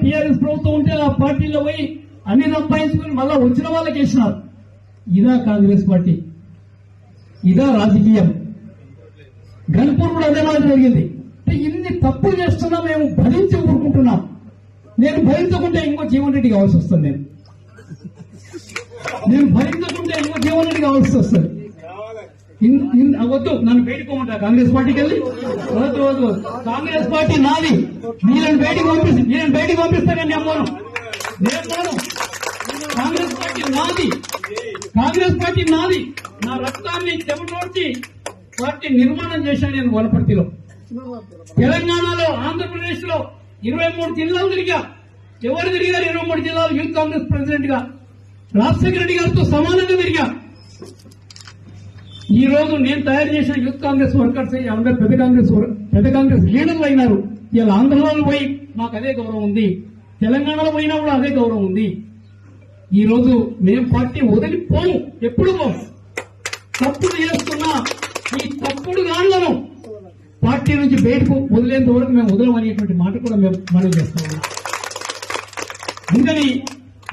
TRS ప్రభుత్వం ఉంటే ఆ పార్టీలో పోయి అన్ని సంపాదించుకుని మళ్ళా వచ్చిన వాళ్ళకి వేసినారు. ఇదా కాంగ్రెస్ పార్టీ? ఇదా రాజకీయం? గన్పూర్ కూడా అదే మాదిరి జరిగింది. ఇన్ని తప్పులు చేస్తున్నా మేము భరించి ఊరుకుంటున్నాం. నేను భరించకుంటే ఇంకో జీవన్ రెడ్డి కావాల్సి వస్తుంది. నేను భరించకుంటే ఇంకో జీవన్ రెడ్డి కావాల్సి వస్తుంది. వద్దు, నన్ను బయటకోమంటా కాంగ్రెస్ పార్టీకి వెళ్ళి. వద్దు వద్దు, కాంగ్రెస్ పార్టీ నాది. నేను బయటికి పంపిస్తా కానీ అమ్మను. నేను కాంగ్రెస్ పార్టీ నాది. కాంగ్రెస్ పార్టీ నాది. నా రక్తాన్ని చెమటోడ్చి పార్టీ నిర్మాణం చేశాను నేను వనపర్తిలో. తెలంగాణలో, ఆంధ్రప్రదేశ్ లో 23 జిల్లాలు తిరిగా. ఎవరు తిరిగారు 23 జిల్లాలు? యూత్ కాంగ్రెస్ ప్రెసిడెంట్ గా రాజశేఖర రెడ్డి గారితో సమానంగా తిరిగా. ఈ రోజు నేను తయారు చేసిన యూత్ కాంగ్రెస్ వర్కర్స్ అందరూ పెద్ద కాంగ్రెస్ లీడర్లు అయినారు. ఇలా ఆంధ్రలో పోయి నాకు అదే గౌరవం ఉంది, తెలంగాణలో పోయినా కూడా అదే గౌరవం ఉంది. ఈ రోజు మేము పార్టీ వదిలిపోము, ఎప్పుడు పోము. తప్పుడు చేస్తున్నా ఈ తప్పుడు గాళ్లను పార్టీ నుంచి బయటకు వదిలేంత వరకు మేము వదలమనేటువంటి మాట కూడా మేము మనం చేస్తా ఉన్నాం. అందుకని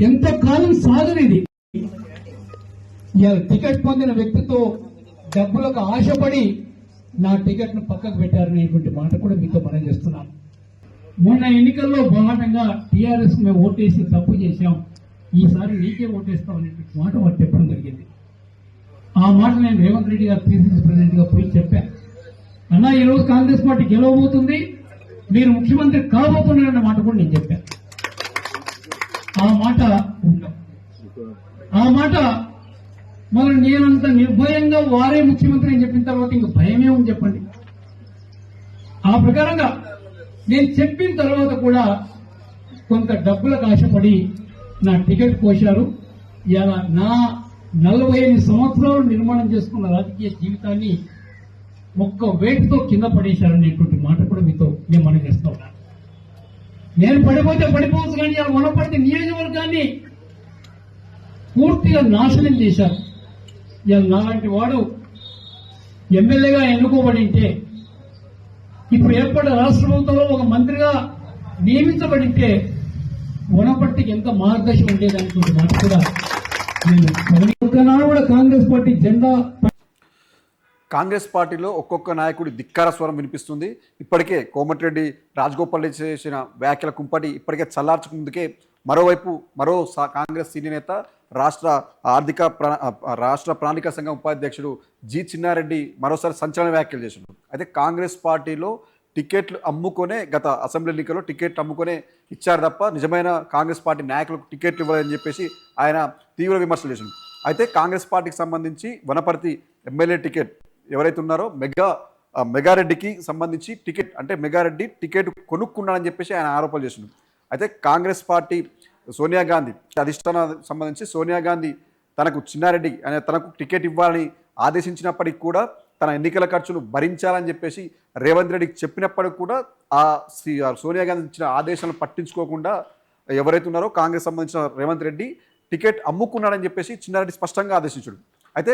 ఎంతకాలం సాగదు ఇది. టికెట్ పొందిన వ్యక్తితో డబ్బులకు ఆశపడి నా టికెట్ ను పక్కకు పెట్టారనేటువంటి మాట కూడా మీతో మనం చేస్తున్నాం. మొన్న ఎన్నికల్లో భాగంగా టీఆర్ఎస్ మేము ఓటేసి తప్పు చేశాం, ఈసారి నీకే ఓటేస్తాం అనేటువంటి మాట వారు చెప్పడం జరిగింది. ఆ మాట నేను రేవంత్ రెడ్డి గారు పిసిసి ప్రెసిడెంట్ గా పోయి చెప్పా. అన్నా, ఈ రోజు కాంగ్రెస్ పార్టీ గెలవబోతుంది, మీరు ముఖ్యమంత్రి కాబోతున్నారన్న మాట కూడా నేను చెప్పాను. ఆ మాట మరి నేనంత నిర్భయంగా వారే ముఖ్యమంత్రి అని చెప్పిన తర్వాత ఇంక భయమే ఉంది చెప్పండి. ఆ ప్రకారంగా నేను చెప్పిన తర్వాత కూడా కొంత డబ్బులకు ఆశపడి నా టికెట్ కోశారు. ఇలా నా 45 సంవత్సరాలు నిర్మాణం చేసుకున్న రాజకీయ జీవితాన్ని ఒక్క వేటుతో కింద పడేశారనేటువంటి మాట కూడా మీతో నేను మనం చేస్తా ఉన్నాను. నేను పడిపోతే పడిపోవచ్చు, కానీ ఇలా వనపర్తి నియోజకవర్గాన్ని పూర్తిగా నాశనం చేశారు. ఇలా నాలాంటి వాడు ఎమ్మెల్యేగా ఎన్నుకోబడి ఉంటే, ఇప్పుడు ఏర్పడిన రాష్ట్ర ప్రభుత్వంలో ఒక మంత్రిగా నియమించబడి ఉంటే వనపర్తికి ఎంత మార్గదర్శనం ఉండేదనుకుంటే మాట కూడా నేను కూడా కాంగ్రెస్ పార్టీ జెండా. కాంగ్రెస్ పార్టీలో ఒక్కొక్క నాయకుడి ధిక్కార స్వరం వినిపిస్తుంది. ఇప్పటికే కోమటిరెడ్డి రాజగోపాల్ రెడ్డి చేసిన వ్యాఖ్యల కుంపటి ఇప్పటికే చల్లార్చుకుందుకే మరోవైపు కాంగ్రెస్ సీనియర్ నేత రాష్ట్ర ప్రణాళిక సంఘం ఉపాధ్యక్షుడు జి చిన్నారెడ్డి మరోసారి సంచలన వ్యాఖ్యలు చేశారు. అయితే కాంగ్రెస్ పార్టీలో టికెట్లు అమ్ముకొనే గత అసెంబ్లీ ఎన్నికల్లో టికెట్లు అమ్ముకొనే ఇచ్చారు తప్ప నిజమైన కాంగ్రెస్ పార్టీ నాయకులకు టికెట్లు ఇవ్వాలని చెప్పేసి ఆయన తీవ్ర విమర్శలు చేశారు. అయితే కాంగ్రెస్ పార్టీకి సంబంధించి వనపర్తి ఎమ్మెల్యే టికెట్ ఎవరైతే ఉన్నారో మెగారెడ్డికి సంబంధించి టికెట్ అంటే మెగారెడ్డి టికెట్ కొనుక్కున్నాడని చెప్పేసి ఆయన ఆరోపణలు చేస్తున్నారు. అయితే కాంగ్రెస్ పార్టీ సోనియా గాంధీ అధిష్టానానికి సంబంధించి సోనియా గాంధీ చిన్నారెడ్డి అనే తనకు టికెట్ ఇవ్వాలని ఆదేశించినప్పటికీ కూడా తన ఎన్నికల ఖర్చును భరించాలని చెప్పేసి రేవంత్ రెడ్డికి చెప్పినప్పటికీ కూడా ఆ సోనియా గాంధీ ఇచ్చిన ఆదేశాలను పట్టించుకోకుండా ఎవరైతే ఉన్నారో కాంగ్రెస్ సంబంధించిన రేవంత్ రెడ్డి టికెట్ అమ్ముకున్నాడని చెప్పేసి చిన్నారెడ్డి స్పష్టంగా ఆదేశించాడు. అయితే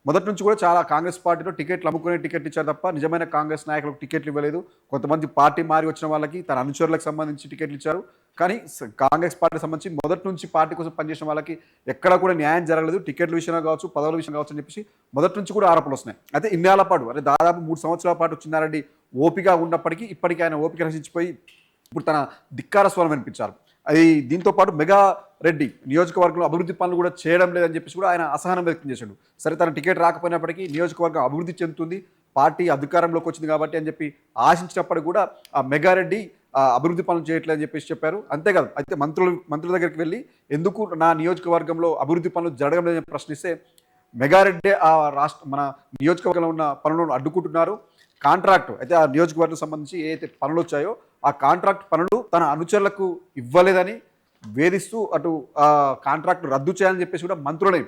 మొదటి నుంచి కూడా చాలా కాంగ్రెస్ పార్టీలో టికెట్లు అమ్ముకునే టికెట్లు ఇచ్చారు తప్ప నిజమైన కాంగ్రెస్ నాయకులకు టికెట్లు ఇవ్వలేదు. కొంతమంది పార్టీ మారి వచ్చిన వాళ్ళకి తన అనుచరులకు సంబంధించి టికెట్లు ఇచ్చారు. కానీ కాంగ్రెస్ పార్టీకి సంబంధించి మొదటి నుంచి పార్టీ కోసం పనిచేసిన వాళ్ళకి ఎక్కడ కూడా న్యాయం జరగలేదు. టికెట్ల విషయంలో కావచ్చు, పదవుల విషయం కావచ్చు అని చెప్పేసి మొదటి నుంచి కూడా ఆరోపణలు వస్తున్నాయి. అయితే ఇన్నేళ్ల పాటు అంటే దాదాపు 3 సంవత్సరాల పాటు చిన్నారెడ్డి ఓపిక ఉన్నప్పటికీ ఇప్పటికీ ఆయన ఓపిక నశించిపోయి ఇప్పుడు తన ధిక్కార స్వరం వినిపించారు. అది దీంతో పాటు మెగారెడ్డి నియోజకవర్గంలో అభివృద్ధి పనులు కూడా చేయడం లేదని చెప్పేసి కూడా ఆయన అసహనం వ్యక్తం చేశాడు. సరే, తన టికెట్ రాకపోయినప్పటికీ నియోజకవర్గం అభివృద్ధి చెందుతుంది, పార్టీ అధికారంలోకి వచ్చింది కాబట్టి అని చెప్పి ఆశించినప్పటికీ కూడా ఆ మెగారెడ్డి అభివృద్ధి పనులు చేయట్లేదని చెప్పేసి చెప్పారు. అంతేకాదు, అయితే మంత్రుల దగ్గరికి వెళ్ళి ఎందుకు నా నియోజకవర్గంలో అభివృద్ధి పనులు జరగడం లేదని ప్రశ్నిస్తే మెగారెడ్డి మన నియోజకవర్గంలో ఉన్న పనులను అడ్డుకుంటున్నారు. కాంట్రాక్ట్ అయితే ఆ నియోజకవర్గం సంబంధించి ఏదైతే పనులు వచ్చాయో ఆ కాంట్రాక్ట్ పనులు తన అనుచరులకు ఇవ్వలేదని వేధిస్తూ అటు కాంట్రాక్ట్ రద్దు చేయాలని చెప్పేసి కూడా మంత్రులే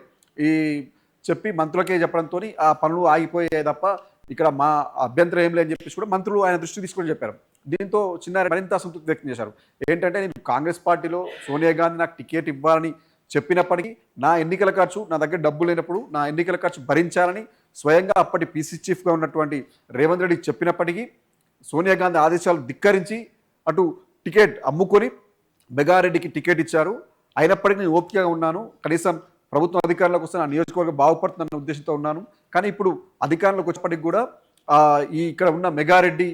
మంత్రులకే చెప్పడంతో ఆ పనులు ఆగిపోయాయి తప్ప ఇక్కడ మా అభ్యంతరం ఏం లేదని చెప్పేసి కూడా మంత్రులు ఆయన దృష్టి తీసుకొని చెప్పారు. దీంతో చిన్నారెడ్డి మరింత అసంతృప్తి వ్యక్తం చేశారు. ఏంటంటే, నేను కాంగ్రెస్ పార్టీలో సోనియా గాంధీ నాకు టికెట్ ఇవ్వాలని చెప్పినప్పటికీ నా ఎన్నికల ఖర్చు నా దగ్గర డబ్బు లేనప్పుడు నా ఎన్నికల ఖర్చు భరించాలని స్వయంగా అప్పటి పీసీ చీఫ్గా ఉన్నటువంటి రేవంత్ రెడ్డికి చెప్పినప్పటికీ సోనియా గాంధీ ఆదేశాలు ధిక్కరించి అటు టికెట్ అమ్ముకొని మెగారెడ్డికి టికెట్ ఇచ్చారు, అయినప్పటికీ నేను ఓపికగా ఉన్నాను, కనీసం ప్రభుత్వం అధికారంలోకి వస్తే నా నియోజకవర్గం బాగుపడుతుందన్న ఉద్దేశంతో ఉన్నాను. కానీ ఇప్పుడు అధికారంలోకి వచ్చేప్పటికి కూడా ఇక్కడ ఉన్న మెగారెడ్డి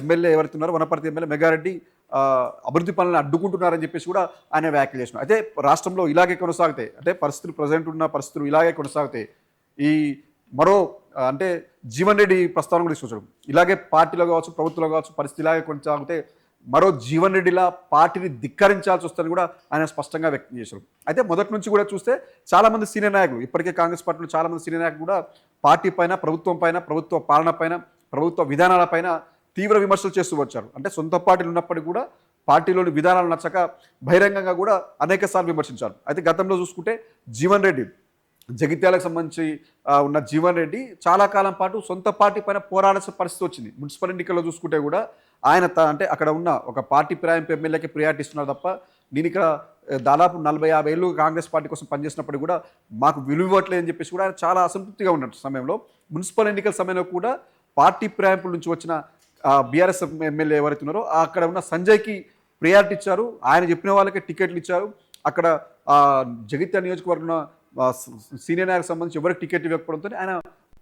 ఎమ్మెల్యే ఎవరైతే ఉన్నారో వనపర్తి ఎమ్మెల్యే మెగారెడ్డి అభివృద్ధి పనులను అడ్డుకుంటున్నారని చెప్పేసి కూడా ఆయన వ్యాఖ్యలు చేసినారు. అయితే రాష్ట్రంలో ఇలాగే కొనసాగుతాయి, అంటే పరిస్థితులు ప్రజెంట్ ఉన్న పరిస్థితులు ఇలాగే కొనసాగుతాయి. ఈ మరో అంటే జీవన్ రెడ్డి ప్రస్తావన కూడా తీసుకొచ్చాడు. ఇలాగే పార్టీలో కావచ్చు ప్రభుత్వంలో కావచ్చు పరిస్థితి ఇలాగే కొనసాగితే మరో జీవన్ రెడ్డిలా పార్టీని ధిక్కరించాల్సి వస్తుందని కూడా ఆయన స్పష్టంగా వ్యక్తం చేశారు. అయితే మొదటి నుంచి కూడా చూస్తే చాలామంది సీనియర్ నాయకులు, ఇప్పటికే కాంగ్రెస్ పార్టీలో చాలామంది సీనియర్ నాయకులు కూడా పార్టీ పైన, ప్రభుత్వం పైన, ప్రభుత్వ పాలన పైన, ప్రభుత్వ విధానాలపైన తీవ్ర విమర్శలు చేస్తూ వచ్చారు. అంటే సొంత పార్టీలు ఉన్నప్పటికీ కూడా పార్టీలోని విధానాలు నచ్చక బహిరంగంగా కూడా అనేక సార్లు విమర్శించారు. అయితే గతంలో చూసుకుంటే జీవన్ రెడ్డి, జగిత్యాలకు సంబంధించి ఉన్న జీవన్ రెడ్డి చాలా కాలం పాటు సొంత పార్టీ పైన పోరాడాల్సిన పరిస్థితి వచ్చింది. మున్సిపల్ ఎన్నికల్లో చూసుకుంటే కూడా ఆయన అంటే అక్కడ ఉన్న ఒక పార్టీ ఫిరాయింపు ఎమ్మెల్యేకి ప్రియారిటీ ఇస్తున్నారు తప్ప, నేను ఇక్కడ దాదాపు 40-50 ఏళ్ళు కాంగ్రెస్ పార్టీ కోసం పనిచేసినప్పుడు కూడా మాకు విలువ ఇవ్వట్లేదని చెప్పేసి కూడా ఆయన చాలా అసంతృప్తిగా ఉన్న సమయంలో మున్సిపల్ ఎన్నికల సమయంలో కూడా పార్టీ ఫిరాయింపుల నుంచి వచ్చిన బీఆర్ఎస్ ఎమ్మెల్యే ఎవరైతే ఉన్నారో అక్కడ ఉన్న సంజయ్కి ప్రియారిటీ ఇచ్చారు. ఆయన చెప్పిన వాళ్ళకే టికెట్లు ఇచ్చారు. అక్కడ జగిత్యాల నియోజకవర్గం సీనియర్ నాయకులకు సంబంధించి ఎవరికి టికెట్ ఇవ్వకపోవడంతో ఆయన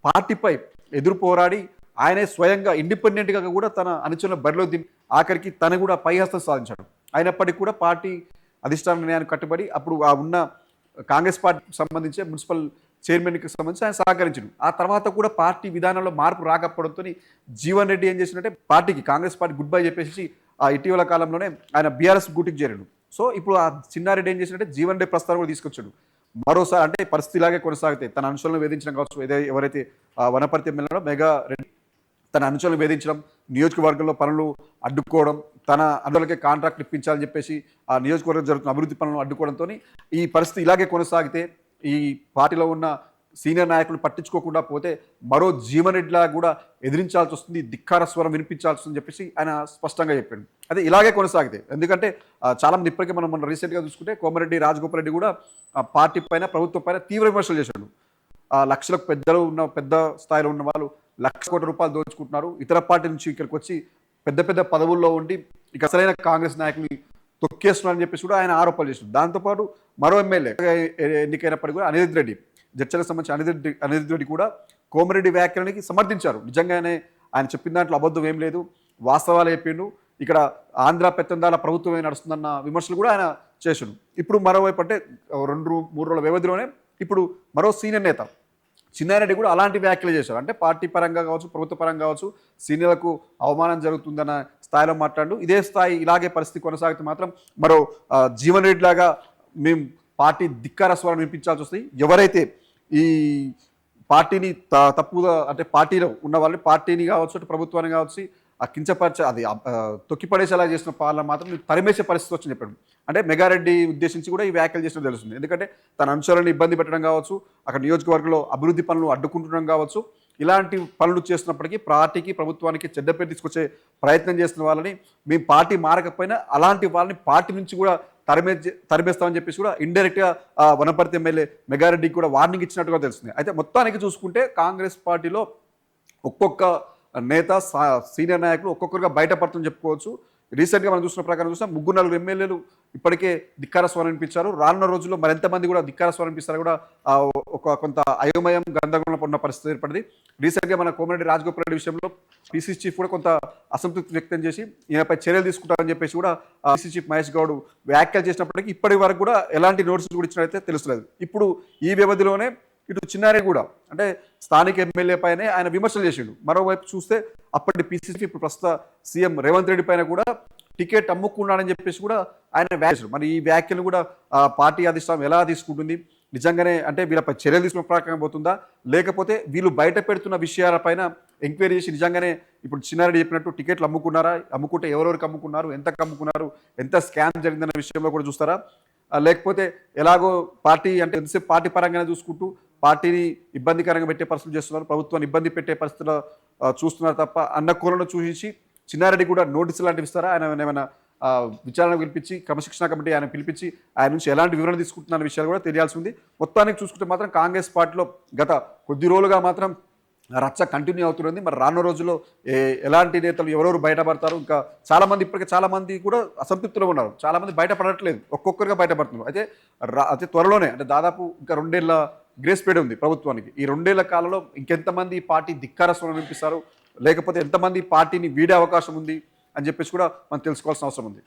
పార్టీపై ఎదురు పోరాడి ఆయనే స్వయంగా ఇండిపెండెంట్గా కూడా తన అనుచరుల బరిలో దింపి ఆఖరికి తను కూడా పైహస్తం సాధించాడు. అయినప్పటికీ కూడా పార్టీ అధిష్టాన నిర్ణయానికి కట్టుబడి అప్పుడు ఉన్న కాంగ్రెస్ పార్టీకి సంబంధించి మున్సిపల్ చైర్మన్కి సంబంధించి ఆయన సహకరించాడు. ఆ తర్వాత కూడా పార్టీ విధానంలో మార్పు రాకపోవడంతో జీవన్ రెడ్డి ఏం చేసినట్టే పార్టీకి, కాంగ్రెస్ పార్టీ గుడ్ బై చెప్పేసి ఇటీవల కాలంలోనే ఆయన బీఆర్ఎస్ గూటికి చేరాడు. సో ఇప్పుడు ఆ చిన్నారెడ్డి ఏం చేసినట్టే జీవన్ రెడ్డి ప్రస్తావన కూడా తీసుకొచ్చాడు. మరోసారి అంటే పరిస్థితి ఇలాగే కొనసాగితే తన అనుచరులను వేధించడం కావచ్చు, ఎవరైతే వనపర్తి ఎమ్మెల్యేలో మెగా రెడ్డి తన అనుచరులను వేధించడం, నియోజకవర్గంలో పనులు అడ్డుకోవడం, తన అనుచరులకే కాంట్రాక్ట్ ఇప్పించాలని చెప్పేసి ఆ నియోజకవర్గం జరుగుతున్న అభివృద్ధి పనులను అడ్డుకోవడంతో ఈ పరిస్థితి ఇలాగే కొనసాగితే ఈ పార్టీలో ఉన్న సీనియర్ నాయకులు పట్టించుకోకుండా పోతే మరో జీవన్ రెడ్డిలా కూడా ఎదిరించాల్సి వస్తుంది, ధిక్కార స్వరం వినిపించాల్సి వస్తుందని చెప్పేసి ఆయన స్పష్టంగా చెప్పాడు. అదే ఇలాగే కొనసాగితే, ఎందుకంటే చాలామంది ఇప్పటికే మనం రీసెంట్గా చూసుకుంటే కోమరెడ్డి రాజగోపాల్ రెడ్డి కూడా పార్టీ పైన, ప్రభుత్వం పైన తీవ్ర విమర్శలు చేశాడు. లక్షలకు పెద్ద స్థాయిలో ఉన్న వాళ్ళు ₹1,00,00,000 కోట్ల దోచుకుంటున్నారు, ఇతర పార్టీ నుంచి ఇక్కడికి వచ్చి పెద్ద పెద్ద పదవుల్లో ఉండి ఇక అసలైన కాంగ్రెస్ నాయకుని తొక్కేస్తున్నారని చెప్పేసి కూడా ఆయన ఆరోపణలు చేశారు. దాంతోపాటు మరో ఎమ్మెల్యే ఎన్నికైనప్పటికీ కూడా అనిరుద్ రెడ్డి, జడ్చలకు సంబంధించి అనిరుద్ రెడ్డి కూడా కోమరెడ్డి వ్యాఖ్యలకి సమర్థించారు. నిజంగానే ఆయన చెప్పిన దాంట్లో అబద్ధం ఏం లేదు, వాస్తవాలు చెప్పిండు, ఇక్కడ ఆంధ్ర పెత్తందాల ప్రభుత్వమే నడుస్తుందన్న విమర్శలు కూడా ఆయన చేశాడు. ఇప్పుడు మరోవైపు అంటే 2-3 రోజుల వ్యవధిలోనే ఇప్పుడు మరో సీనియర్ నేత చిన్నారెడ్డి కూడా అలాంటి వ్యాఖ్యలు చేశారు. అంటే పార్టీ పరంగా కావచ్చు, ప్రభుత్వ పరంగా కావచ్చు, సీనియర్లకు అవమానం జరుగుతుందన్న స్థాయిలో మాట్లాడు. ఇదే స్థాయి ఇలాగే పరిస్థితి కొనసాగితే మాత్రం మరో జీవన్ రెడ్డి లాగా మేము పార్టీ ధిక్కార స్వరం వినిపించాల్సి వస్తుంది. ఎవరైతే ఈ పార్టీని తప్పుగా అంటే పార్టీలో ఉన్న వాళ్ళని, పార్టీని కావచ్చు, అటు ప్రభుత్వాన్ని కావచ్చు కించపరిచే అది తొక్కిపడేసేలా చేసిన పాలన మాత్రం తరిమేసే పరిస్థితి వచ్చింది చెప్పాడు. అంటే మెగారెడ్డి ఉద్దేశించి కూడా ఈ వ్యాఖ్యలు చేసినట్టు తెలుస్తుంది. ఎందుకంటే తన అంశాలను ఇబ్బంది పెట్టడం కావచ్చు, అక్కడ నియోజకవర్గంలో అభివృద్ధి పనులు అడ్డుకుంటుండడం కావచ్చు, ఇలాంటి పనులు చేస్తున్నప్పటికీ పార్టీకి, ప్రభుత్వానికి చెడ్డ పేరు తీసుకొచ్చే ప్రయత్నం చేస్తున్న వాళ్ళని, మేము పార్టీ మారకపోయినా అలాంటి వాళ్ళని పార్టీ నుంచి కూడా తరిమేస్తామని చెప్పేసి కూడా ఇండైరెక్ట్గా వనపర్తి ఎమ్మెల్యే మెగారెడ్డికి కూడా వార్నింగ్ ఇచ్చినట్టుగా తెలుస్తుంది. అయితే మొత్తానికి చూసుకుంటే కాంగ్రెస్ పార్టీలో ఒక్కొక్క నేత, సీనియర్ నాయకులు ఒక్కొక్కరుగా బయటపడుతుందని చెప్పుకోవచ్చు. రీసెంట్గా మనం చూసిన ప్రకారం చూసినా 3-4 ఎమ్మెల్యేలు ఇప్పటికే ధిక్కార స్వరం వినిపించారు. రానున్న రోజుల్లో మరింతమంది కూడా ధిక్కార స్వరం వినిపిస్తారు కూడా కొంత అయోమయం, గందరగోళం ఉన్న పరిస్థితి ఏర్పడింది. రీసెంట్గా మన కోమరెడ్డి రాజగోపాల్ రెడ్డి విషయంలో పీసీ చీఫ్ కూడా కొంత అసంతృప్తి వ్యక్తం చేసి ఈయనపై చర్యలు తీసుకుంటారని చెప్పేసి కూడా పీసీ చీఫ్ మహేష్ గౌడ్ వ్యాఖ్యలు చేసినప్పటికీ ఇప్పటి వరకు కూడా ఎలాంటి నోటీసులు కూడా ఇచ్చినట్లయితే తెలుస్తలేదు. ఇప్పుడు ఈ వ్యవధిలోనే ఇటు చిన్నారెడ్డి కూడా అంటే స్థానిక ఎమ్మెల్యే పైనే ఆయన విమర్శలు చేసిండు. మరోవైపు చూస్తే అప్పటి పీసీసీ ఇప్పుడు ప్రస్తుత సీఎం రేవంత్ రెడ్డి పైన కూడా టికెట్ అమ్ముకున్నాడని చెప్పేసి కూడా ఆయన వ్యాఖ్యలు. మరి ఈ వ్యాఖ్యలు కూడా పార్టీ అధిష్టానం ఎలా తీసుకుంటుంది, నిజంగానే అంటే వీళ్ళపై చర్యలు తీసుకున్న ప్రకారం పోతుందా, లేకపోతే వీళ్ళు బయట పెడుతున్న విషయాలపైన ఎంక్వైరీ చేసి నిజంగానే ఇప్పుడు చిన్నారెడ్డి చెప్పినట్టు టికెట్లు అమ్ముకున్నారా, అమ్ముకుంటే ఎవరెవరికి అమ్ముకున్నారు, ఎంతకు అమ్ముకున్నారు, ఎంత స్కామ్ జరిగిందన్న విషయంలో కూడా చూస్తారా, లేకపోతే ఎలాగో పార్టీ అంటే ఎంతసేపు పార్టీ పరంగానే చూసుకుంటూ పార్టీని ఇబ్బందికరంగా పెట్టే పరిస్థితులు చేస్తున్నారు, ప్రభుత్వాన్ని ఇబ్బంది పెట్టే పరిస్థితులు చూస్తున్నారు తప్ప అన్న కోణంలో చూసి చిన్నారెడ్డి కూడా నోటీసులు లాంటివి ఇస్తారా, ఆయన ఏమైనా విచారణ పిలిపించి క్రమశిక్షణ కమిటీ ఆయన పిలిపించి ఆయన నుంచి ఎలాంటి వివరణ తీసుకుంటున్న విషయాలు కూడా తెలియాల్సి ఉంది. మొత్తానికి చూసుకుంటే మాత్రం కాంగ్రెస్ పార్టీలో గత కొద్ది రోజులుగా మాత్రం రచ్చ కంటిన్యూ అవుతున్నది. మరి రానున్న రోజుల్లో ఎలాంటి నేతలు ఎవరెవరు బయటపడతారు? ఇంకా చాలామంది ఇప్పటికే చాలామంది కూడా అసంతృప్తిలో ఉన్నారు. చాలామంది బయటపడట్లేదు. ఒక్కొక్కరుగా బయటపడుతున్నారు. అయితే అతి త్వరలోనే అంటే దాదాపు ఇంకా 2 ఏళ్ల గ్రేస్ పీరియడ్ ఉంది ప్రభుత్వానికి. ఈ 2 ఏళ్ల కాలంలో ఇంకెంతమంది ఈ పార్టీ ధిక్కార స్వరం వినిపిస్తారు? లేకపోతే ఎంతమంది పార్టీని వీడే అవకాశం ఉంది అని చెప్పేసి కూడా మనం తెలుసుకోవాల్సిన అవసరం ఉంది.